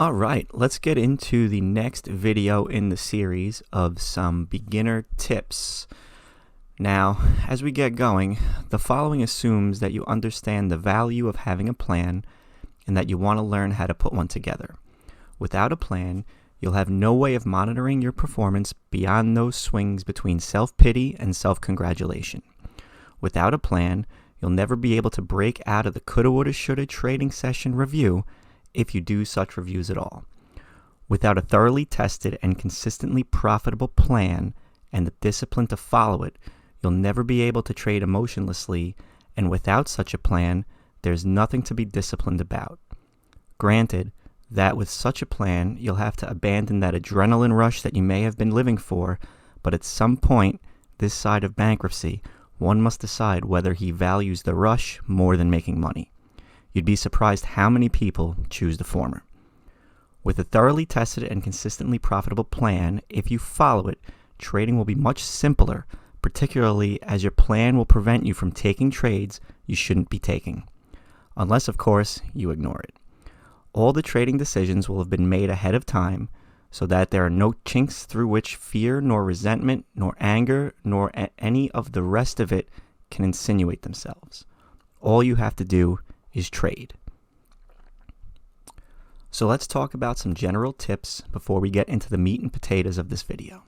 All right, let's get into the next video in the series of some beginner tips. Now, as we get going, the following assumes that you understand the value of having a plan and that you want to learn how to put one together. Without a plan, you'll have no way of monitoring your performance beyond those swings between self-pity and self-congratulation. Without a plan, you'll never be able to break out of the coulda, woulda, shoulda trading session review if you do such reviews at all. Without a thoroughly tested and consistently profitable plan and the discipline to follow it, you'll never be able to trade emotionlessly, and without such a plan, there's nothing to be disciplined about. Granted, that with such a plan, you'll have to abandon that adrenaline rush that you may have been living for, but at some point, this side of bankruptcy, one must decide whether he values the rush more than making money. You'd be surprised how many people choose the former. With a thoroughly tested and consistently profitable plan, if you follow it, trading will be much simpler, particularly as your plan will prevent you from taking trades you shouldn't be taking. Unless, of course, you ignore it. All the trading decisions will have been made ahead of time so that there are no chinks through which fear, nor resentment, nor anger, nor any of the rest of it can insinuate themselves. All you have to do is trade. So let's talk about some general tips before we get into the meat and potatoes of this video.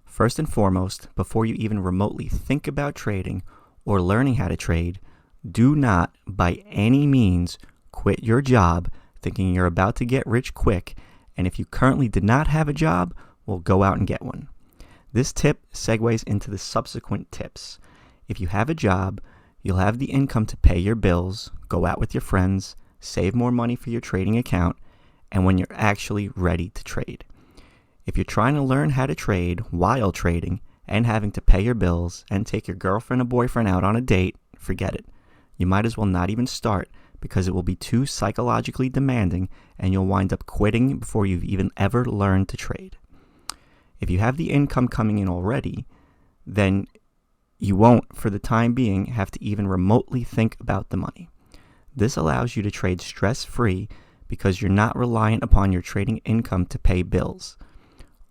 First and foremost, before you even remotely think about trading or learning how to trade, do not by any means quit your job thinking you're about to get rich quick, and if you currently did not have a job, well, go out and get one. This tip segues into the subsequent tips. If you have a job, you'll have the income to pay your bills, go out with your friends, save more money for your trading account, and when you're actually ready to trade. If you're trying to learn how to trade while trading and having to pay your bills and take your girlfriend or boyfriend out on a date, forget it. You might as well not even start because it will be too psychologically demanding and you'll wind up quitting before you've even ever learned to trade. If you have the income coming in already, then you won't, for the time being, have to even remotely think about the money. This allows you to trade stress-free because you're not reliant upon your trading income to pay bills.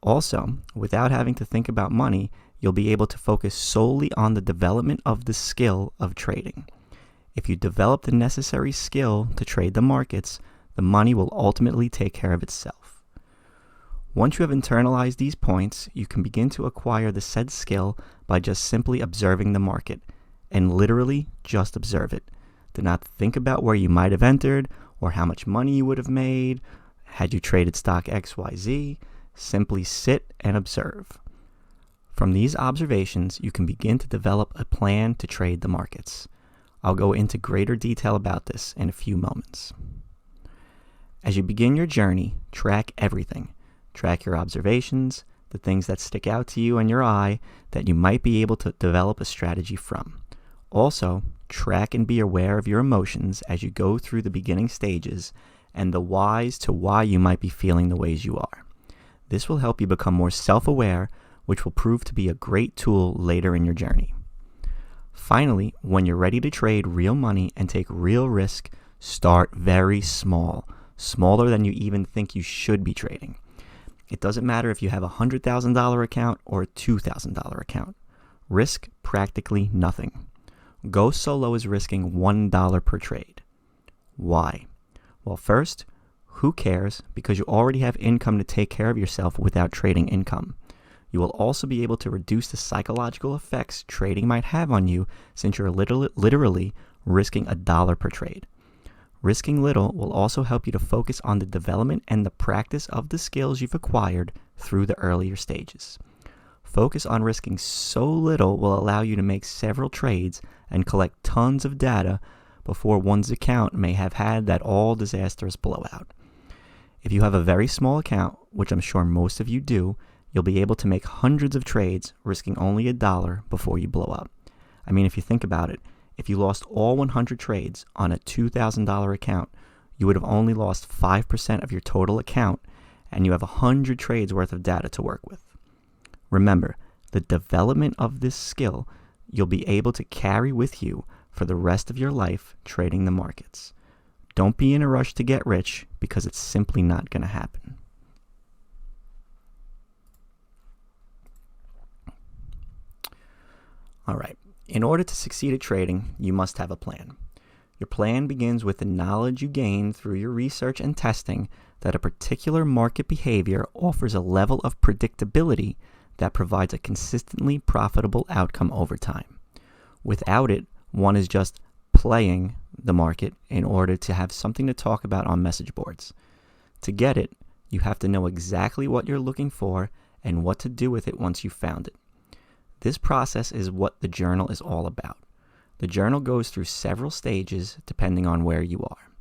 Also, without having to think about money, you'll be able to focus solely on the development of the skill of trading. If you develop the necessary skill to trade the markets, the money will ultimately take care of itself. Once you have internalized these points, you can begin to acquire the said skill by just simply observing the market, and literally just observe it. Do not think about where you might have entered or how much money you would have made had you traded stock XYZ. Simply sit and observe. From these observations, you can begin to develop a plan to trade the markets. I'll go into greater detail about this in a few moments. As you begin your journey, track everything. Track your observations, the things that stick out to you in your eye that you might be able to develop a strategy from. Also, track and be aware of your emotions as you go through the beginning stages and the whys to why you might be feeling the ways you are. This will help you become more self-aware, which will prove to be a great tool later in your journey. Finally, when you're ready to trade real money and take real risk, start very small, smaller than you even think you should be trading. It doesn't matter if you have a $100,000 account or a $2,000 account. Risk practically nothing. Go solo is risking $1 per trade. Why? Well, first, who cares? Because you already have income to take care of yourself without trading income. You will also be able to reduce the psychological effects trading might have on you since you're literally risking $1 per trade. Risking little will also help you to focus on the development and the practice of the skills you've acquired through the earlier stages. Focus on risking so little will allow you to make several trades and collect tons of data before one's account may have had that all disastrous blowout. If you have a very small account, which I'm sure most of you do, you'll be able to make hundreds of trades risking only $1 before you blow up. I mean, if you think about it, if you lost all 100 trades on a $2,000 account, you would have only lost 5% of your total account, and you have 100 trades worth of data to work with. Remember, the development of this skill you'll be able to carry with you for the rest of your life trading the markets. Don't be in a rush to get rich because it's simply not going to happen. All right. In order to succeed at trading, you must have a plan. Your plan begins with the knowledge you gain through your research and testing that a particular market behavior offers a level of predictability that provides a consistently profitable outcome over time. Without it, one is just playing the market in order to have something to talk about on message boards. To get it, you have to know exactly what you're looking for and what to do with it once you've found it. This process is what the journal is all about. The journal goes through several stages depending on where you are.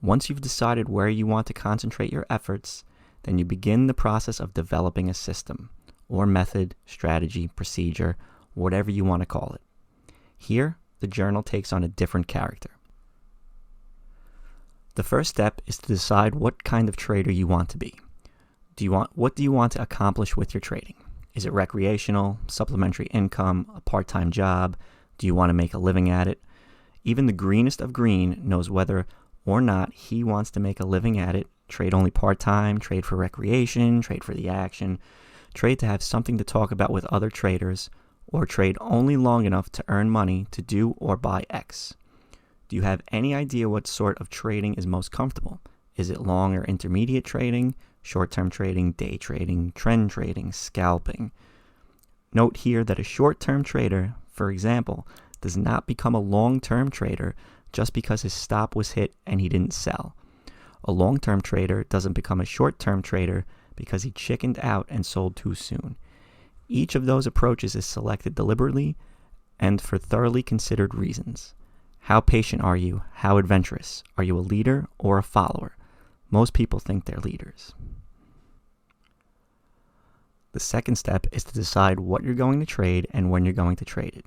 Once you've decided where you want to concentrate your efforts, then you begin the process of developing a system, or method, strategy, procedure, whatever you want to call it. Here, the journal takes on a different character. The first step is to decide what kind of trader you want to be. What do you want to accomplish with your trading? Is it recreational, supplementary income, a part-time job? Do you want to make a living at it? Even the greenest of green knows whether or not he wants to make a living at it, trade only part-time, trade for recreation, trade for the action, trade to have something to talk about with other traders, or trade only long enough to earn money to do or buy X. Do you have any idea what sort of trading is most comfortable? Is it long or intermediate trading, short-term trading, day trading, trend trading, scalping? Note here that a short-term trader, for example, does not become a long-term trader just because his stop was hit and he didn't sell. A long-term trader doesn't become a short-term trader because he chickened out and sold too soon. Each of those approaches is selected deliberately and for thoroughly considered reasons. How patient are you? How adventurous? Are you a leader or a follower? Most people think they're leaders. The second step is to decide what you're going to trade and when you're going to trade it.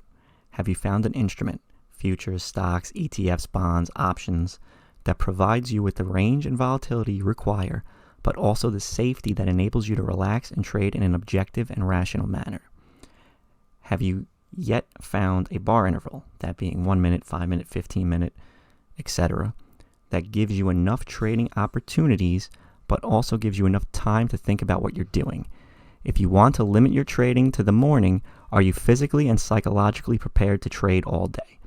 Have you found an instrument, futures, stocks, ETFs, bonds, options, that provides you with the range and volatility you require, but also the safety that enables you to relax and trade in an objective and rational manner? Have you yet found a bar interval, that being 1 minute, 5 minute, 15 minute, etc., that gives you enough trading opportunities, but also gives you enough time to think about what you're doing? If you want to limit your trading to the morning, are you physically and psychologically prepared to trade all day?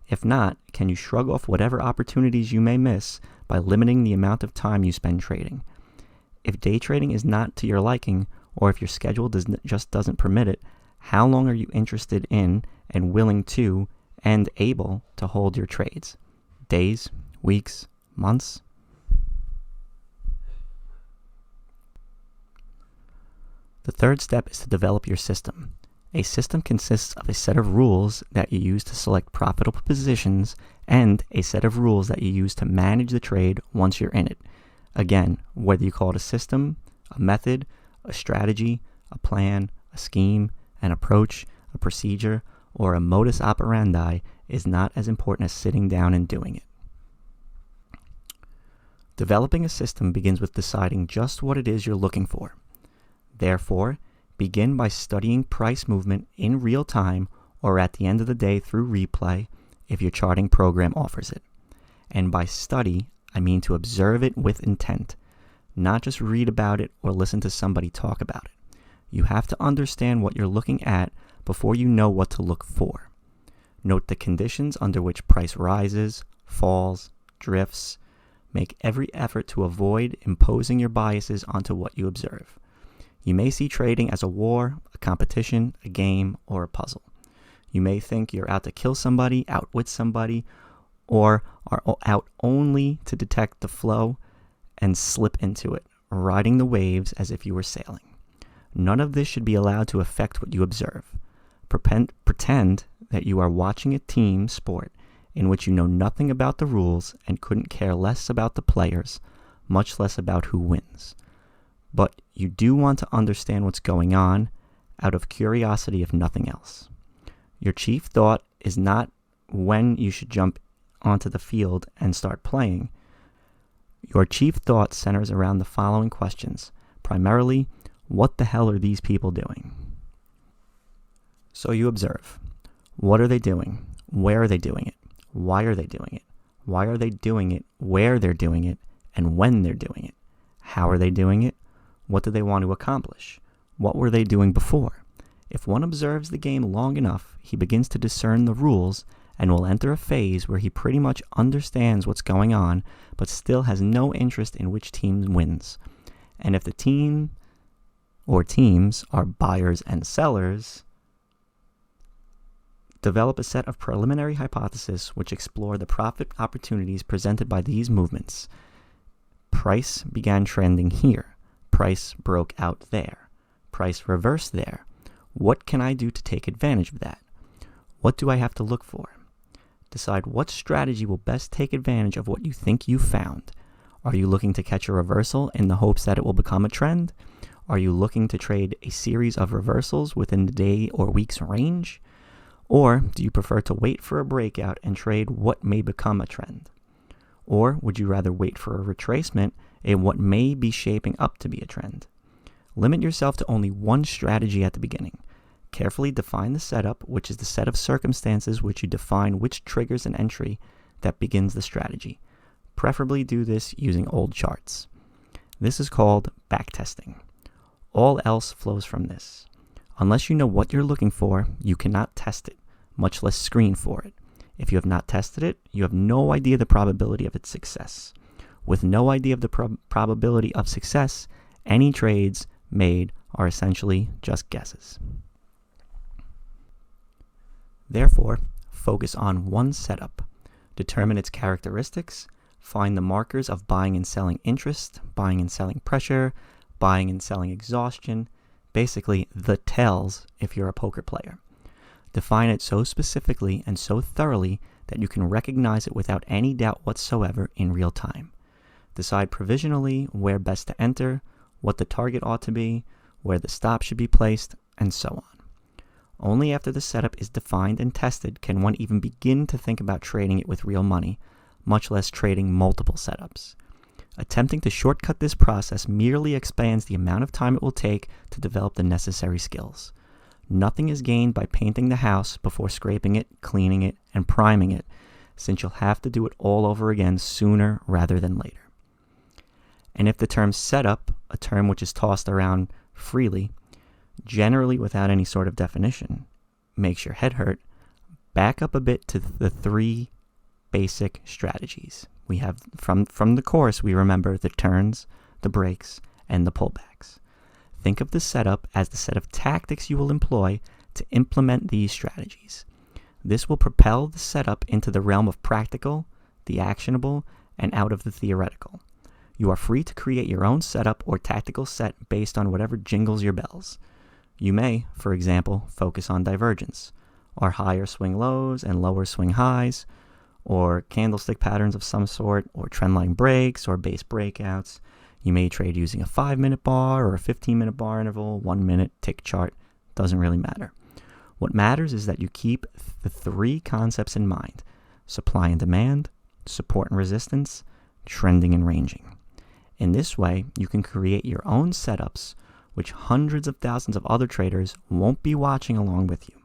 If not, can you shrug off whatever opportunities you may miss by limiting the amount of time you spend trading? If day trading is not to your liking, or if your schedule just doesn't permit it, how long are you interested in and willing to and able to hold your trades? Days, weeks, months? The third step is to develop your system. A system consists of a set of rules that you use to select profitable positions and a set of rules that you use to manage the trade once you're in it. Again, whether you call it a system, a method, a strategy, a plan, a scheme, an approach, a procedure, or a modus operandi is not as important as sitting down and doing it. Developing a system begins with deciding just what it is you're looking for. Therefore, begin by studying price movement in real time or at the end of the day through replay if your charting program offers it. And by study, I mean to observe it with intent, not just read about it or listen to somebody talk about it. You have to understand what you're looking at before you know what to look for. Note the conditions under which price rises, falls, drifts. Make every effort to avoid imposing your biases onto what you observe. You may see trading as a war, a competition, a game, or a puzzle. You may think you're out to kill somebody, outwit somebody, or are out only to detect the flow and slip into it, riding the waves as if you were sailing. None of this should be allowed to affect what you observe. Pretend that you are watching a team sport in which you know nothing about the rules and couldn't care less about the players, much less about who wins. But you do want to understand what's going on out of curiosity, if nothing else. Your chief thought is not when you should jump onto the field and start playing. Your chief thought centers around the following questions. Primarily, what the hell are these people doing? So you observe. What are they doing? Where are they doing it? Why are they doing it? Why are they doing it, where they're doing it, and when they're doing it? How are they doing it? What do they want to accomplish? What were they doing before? If one observes the game long enough, he begins to discern the rules and will enter a phase where he pretty much understands what's going on, but still has no interest in which team wins. And if the team or teams are buyers and sellers, develop a set of preliminary hypotheses which explore the profit opportunities presented by these movements. Price began trending here. Price broke out there. Price reversed there. What can I do to take advantage of that? What do I have to look for? Decide what strategy will best take advantage of what you think you found. Are you looking to catch a reversal in the hopes that it will become a trend? Are you looking to trade a series of reversals within the day or week's range? Or do you prefer to wait for a breakout and trade what may become a trend? Or would you rather wait for a retracement in what may be shaping up to be a trend? Limit yourself to only one strategy at the beginning. Carefully define the setup, which is the set of circumstances which you define which triggers an entry that begins the strategy. Preferably do this using old charts. This is called backtesting. All else flows from this. Unless you know what you're looking for, you cannot test it, much less screen for it. If you have not tested it, you have no idea the probability of its success. With no idea of the probability of success, any trades made are essentially just guesses. Therefore, focus on one setup. Determine its characteristics. Find the markers of buying and selling interest, buying and selling pressure, buying and selling exhaustion. Basically, the tells if you're a poker player. Define it so specifically and so thoroughly that you can recognize it without any doubt whatsoever in real time. Decide provisionally where best to enter, what the target ought to be, where the stop should be placed, and so on. Only after the setup is defined and tested can one even begin to think about trading it with real money, much less trading multiple setups. Attempting to shortcut this process merely expands the amount of time it will take to develop the necessary skills. Nothing is gained by painting the house before scraping it, cleaning it, and priming it, since you'll have to do it all over again sooner rather than later. And if the term setup, a term which is tossed around freely, generally without any sort of definition, makes your head hurt, back up a bit to the three basic strategies. We have, from the course, we remember the turns, the breaks, and the pullbacks. Think of the setup as the set of tactics you will employ to implement these strategies. This will propel the setup into the realm of practical, the actionable, and out of the theoretical. You are free to create your own setup or tactical set based on whatever jingles your bells. You may, for example, focus on divergence, or higher swing lows and lower swing highs, or candlestick patterns of some sort, or trendline breaks, or base breakouts. You may trade using a 5-minute bar or a 15-minute bar interval, 1-minute tick chart. Doesn't really matter. What matters is that you keep the three concepts in mind: supply and demand, support and resistance, trending and ranging. In this way, you can create your own setups, which hundreds of thousands of other traders won't be watching along with you.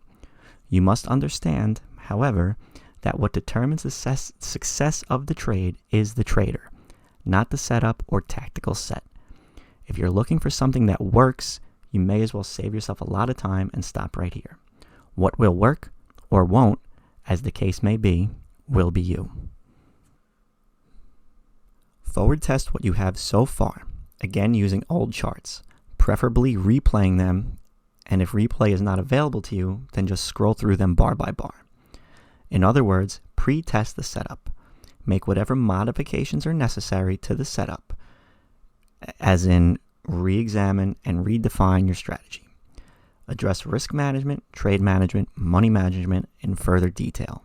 You must understand, however, that what determines the success of the trade is the trader, not the setup or tactical set. If you're looking for something that works, you may as well save yourself a lot of time and stop right here. What will work, or won't, as the case may be, will be you. Forward test what you have so far, again using old charts, preferably replaying them, and if replay is not available to you, then just scroll through them bar by bar. In other words, pre-test the setup. Make whatever modifications are necessary to the setup, as in re-examine and redefine your strategy. Address risk management, trade management, money management in further detail.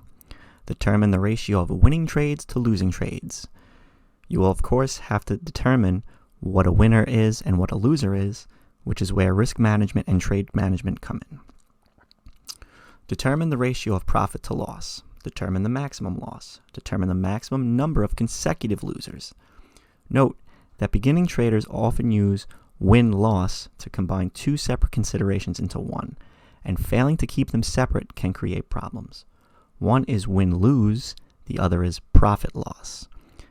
Determine the ratio of winning trades to losing trades. You will, of course, have to determine what a winner is and what a loser is, which is where risk management and trade management come in. Determine the ratio of profit to loss. Determine the maximum loss. Determine the maximum number of consecutive losers. Note that beginning traders often use win-loss to combine two separate considerations into one, and failing to keep them separate can create problems. One is win-lose, the other is profit. profit loss.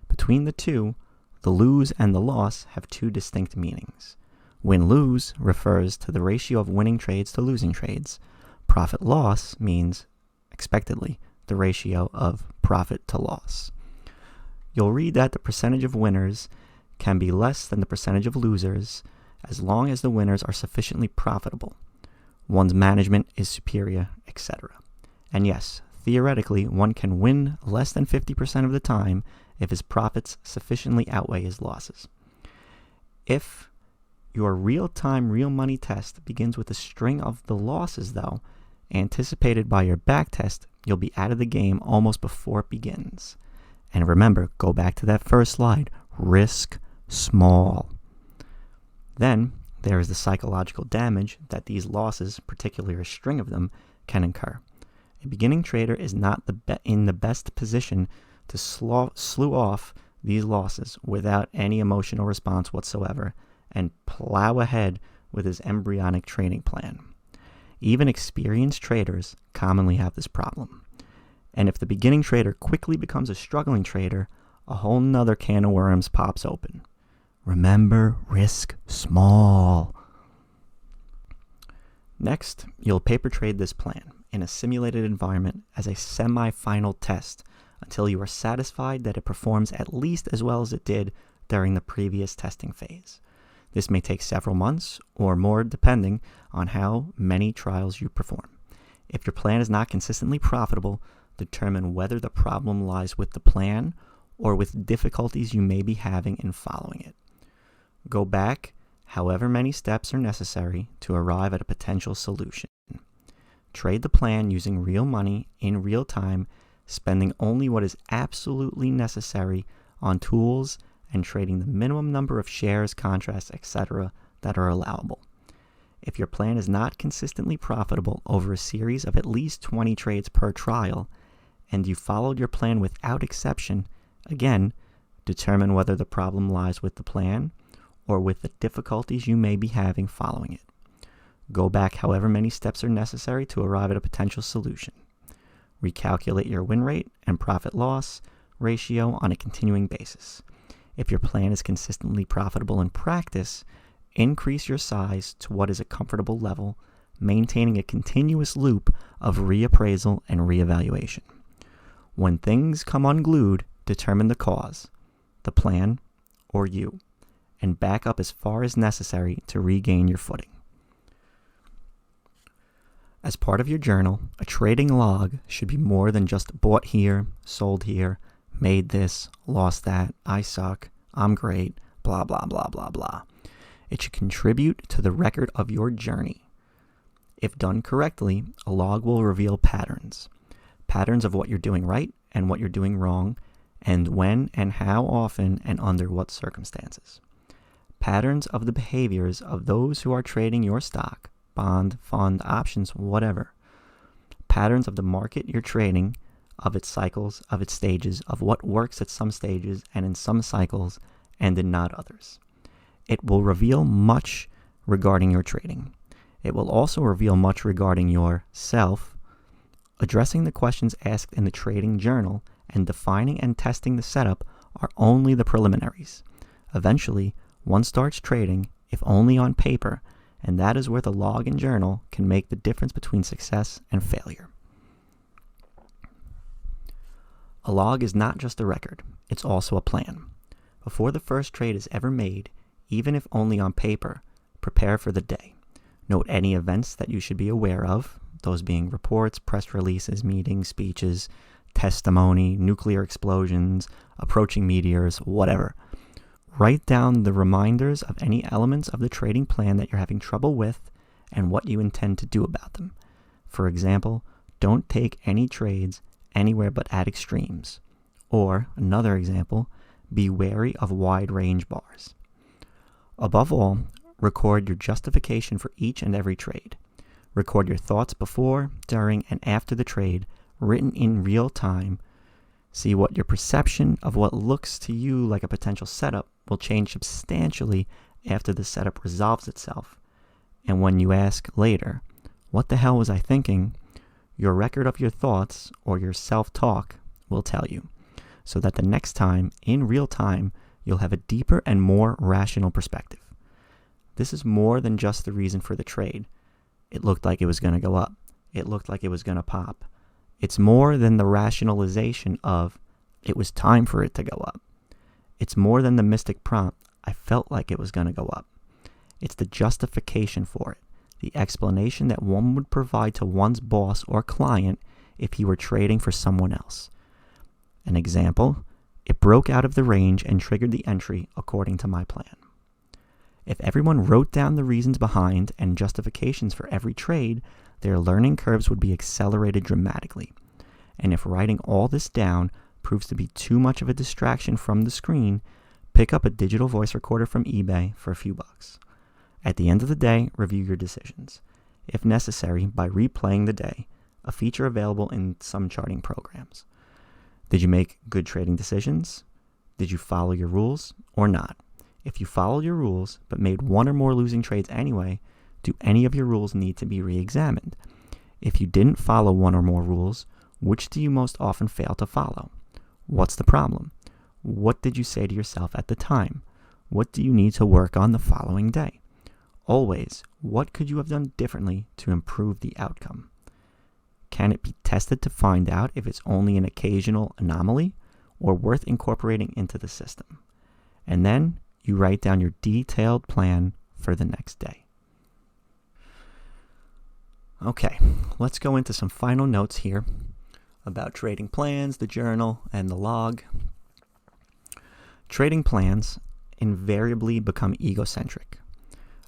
Between the two, the lose and the loss have two distinct meanings. Win-lose refers to the ratio of winning trades to losing trades. Profit-loss means, expectedly, the ratio of profit to loss. You'll read that the percentage of winners can be less than the percentage of losers as long as the winners are sufficiently profitable, one's management is superior, etc. And yes, theoretically, one can win less than 50% of the time if his profits sufficiently outweigh his losses. If your real-time, real-money test begins with a string of the losses, though, anticipated by your back test, you'll be out of the game almost before it begins. And remember, go back to that first slide, risk small. Then, there is the psychological damage that these losses, particularly a string of them, can incur. A beginning trader is not in the best position to slew off these losses without any emotional response whatsoever and plow ahead with his embryonic trading plan. Even experienced traders commonly have this problem. And if the beginning trader quickly becomes a struggling trader, a whole nother can of worms pops open. Remember, risk small. Next, you'll paper trade this plan in a simulated environment as a semi-final test until you are satisfied that it performs at least as well as it did during the previous testing phase. This may take several months or more depending on how many trials you perform. If your plan is not consistently profitable, determine whether the problem lies with the plan or with difficulties you may be having in following it. Go back however many steps are necessary to arrive at a potential solution. Trade the plan using real money in real time, spending only what is absolutely necessary on tools and trading the minimum number of shares, contracts, etc. that are allowable. If your plan is not consistently profitable over a series of at least 20 trades per trial, and you followed your plan without exception, again, determine whether the problem lies with the plan or with the difficulties you may be having following it. Go back however many steps are necessary to arrive at a potential solution. Recalculate your win rate and profit-loss ratio on a continuing basis. If your plan is consistently profitable in practice, increase your size to what is a comfortable level, maintaining a continuous loop of reappraisal and reevaluation. When things come unglued, determine the cause, the plan, or you, and back up as far as necessary to regain your footing. As part of your journal, a trading log should be more than just bought here, sold here, made this, lost that, I suck, I'm great, blah, blah, blah, blah, blah. It should contribute to the record of your journey. If done correctly, a log will reveal patterns of what you're doing right and what you're doing wrong, and when and how often and under what circumstances. Patterns of the behaviors of those who are trading your stock, bond, fund, options, whatever. Patterns of the market you're trading, of its cycles, of its stages, of what works at some stages and in some cycles and in not others. It will reveal much regarding your trading. It will also reveal much regarding yourself. Addressing the questions asked in the trading journal and defining and testing the setup are only the preliminaries. Eventually, one starts trading, if only on paper, and that is where the log and journal can make the difference between success and failure. A log is not just a record, it's also a plan. Before the first trade is ever made, even if only on paper, prepare for the day. Note any events that you should be aware of, those being reports, press releases, meetings, speeches, testimony, nuclear explosions, approaching meteors, whatever. Write down the reminders of any elements of the trading plan that you're having trouble with and what you intend to do about them. For example, don't take any trades anywhere but at extremes. Or, another example, be wary of wide range bars. Above all, record your justification for each and every trade. Record your thoughts before, during, and after the trade, written in real time. See what your perception of what looks to you like a potential setup will change substantially after the setup resolves itself. And when you ask later, what the hell was I thinking? Your record of your thoughts, or your self-talk, will tell you. so that the next time, in real time, you'll have a deeper and more rational perspective. This is more than just the reason for the trade. It looked like it was going to go up. It looked like it was going to pop. It's more than the rationalization of, it was time for it to go up. It's more than the mystic prompt, I felt like it was going to go up. It's the justification for it, the explanation that one would provide to one's boss or client if he were trading for someone else. An example, it broke out of the range and triggered the entry according to my plan. If everyone wrote down the reasons behind and justifications for every trade, their learning curves would be accelerated dramatically. And if writing all this down proves to be too much of a distraction from the screen, pick up a digital voice recorder from eBay for a few bucks. At the end of the day, review your decisions, if necessary, by replaying the day, a feature available in some charting programs. Did you make good trading decisions? Did you follow your rules or not? If you followed your rules but made one or more losing trades anyway, do any of your rules need to be re-examined? If you didn't follow one or more rules, which do you most often fail to follow? What's the problem? What did you say to yourself at the time? What do you need to work on the following day? Always, what could you have done differently to improve the outcome? Can it be tested to find out if it's only an occasional anomaly or worth incorporating into the system? And then you write down your detailed plan for the next day. Okay, let's go into some final notes here about trading plans, the journal, and the log. Trading plans invariably become egocentric.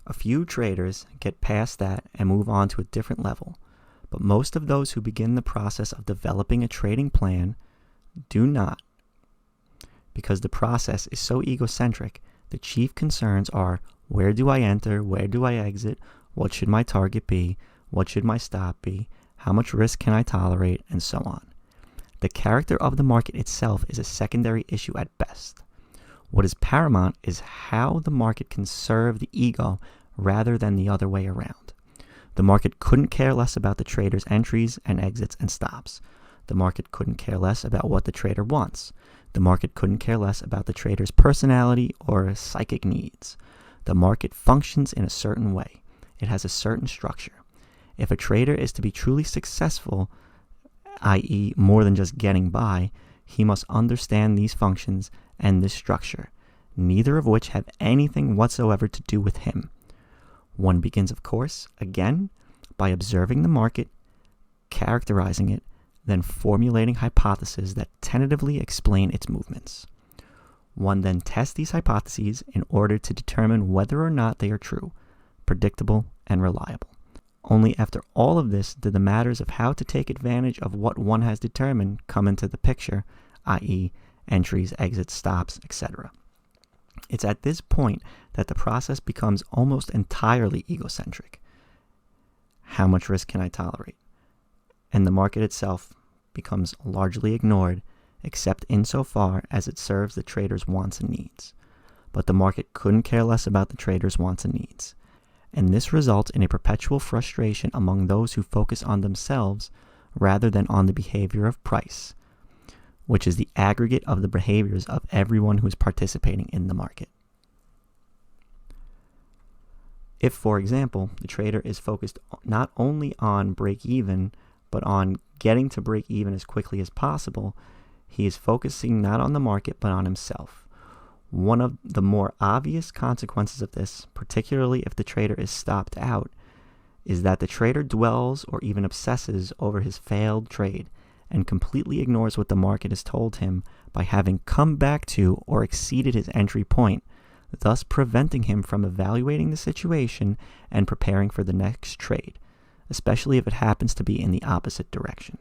A few traders get past that and move on to a different level, but most of those who begin the process of developing a trading plan do not. Because the process is so egocentric, the chief concerns are, where do I enter, where do I exit, what should my target be, what should my stop be, how much risk can I tolerate, and so on. The character of the market itself is a secondary issue at best. What is paramount is how the market can serve the ego rather than the other way around. The market couldn't care less about the trader's entries and exits and stops. The market couldn't care less about what the trader wants. The market couldn't care less about the trader's personality or psychic needs. The market functions in a certain way. It has a certain structure. If a trader is to be truly successful, i.e. more than just getting by, he must understand these functions and this structure, neither of which have anything whatsoever to do with him. One begins, of course, again, by observing the market, characterizing it, then formulating hypotheses that tentatively explain its movements. One then tests these hypotheses in order to determine whether or not they are true, predictable, and reliable. Only after all of this do the matters of how to take advantage of what one has determined come into the picture, i.e., entries, exits, stops, etc. It's at this point that the process becomes almost entirely egocentric. How much risk can I tolerate? And the market itself becomes largely ignored, except insofar as it serves the trader's wants and needs. But the market couldn't care less about the trader's wants and needs. And this results in a perpetual frustration among those who focus on themselves rather than on the behavior of price, which is the aggregate of the behaviors of everyone who is participating in the market. If, for example, the trader is focused not only on break-even, but on getting to break-even as quickly as possible, he is focusing not on the market, but on himself. One of the more obvious consequences of this, particularly if the trader is stopped out, is that the trader dwells or even obsesses over his failed trade and completely ignores what the market has told him by having come back to or exceeded his entry point, thus preventing him from evaluating the situation and preparing for the next trade, especially if it happens to be in the opposite direction.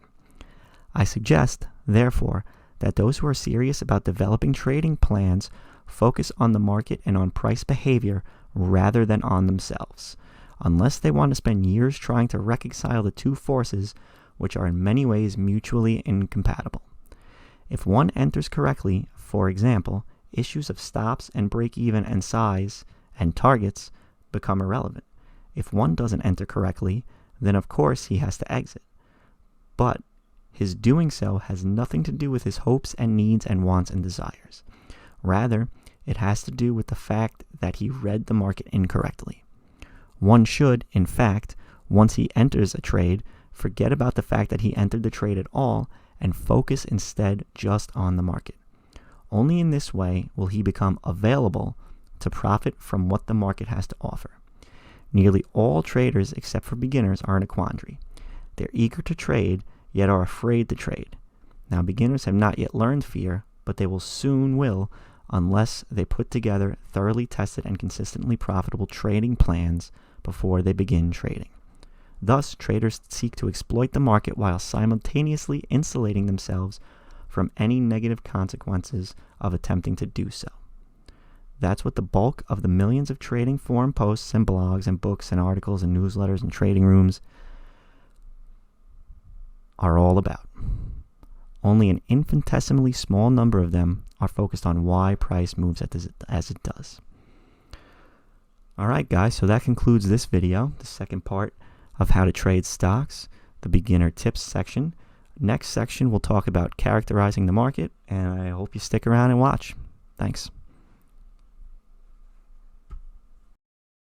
I suggest, therefore, that those who are serious about developing trading plans focus on the market and on price behavior rather than on themselves, unless they want to spend years trying to reconcile the two forces which are in many ways mutually incompatible. If one enters correctly, for example, issues of stops and break-even and size and targets become irrelevant. If one doesn't enter correctly, then of course he has to exit. But his doing so has nothing to do with his hopes and needs and wants and desires. Rather, it has to do with the fact that he read the market incorrectly. One should, in fact, once he enters a trade, forget about the fact that he entered the trade at all and focus instead just on the market. Only in this way will he become available to profit from what the market has to offer. Nearly all traders, except for beginners, are in a quandary. They're eager to trade, yet are afraid to trade. Now, beginners have not yet learned fear, but they will soon will, unless they put together thoroughly tested and consistently profitable trading plans before they begin trading. Thus, traders seek to exploit the market while simultaneously insulating themselves from any negative consequences of attempting to do so. That's what the bulk of the millions of trading forum posts and blogs and books and articles and newsletters and trading rooms are all about. Only an infinitesimally small number of them are focused on why price moves as it does. All right, guys, so that concludes this video, the second part of how to trade stocks, the beginner tips section. Next section, we'll talk about characterizing the market, and I hope you stick around and watch. Thanks.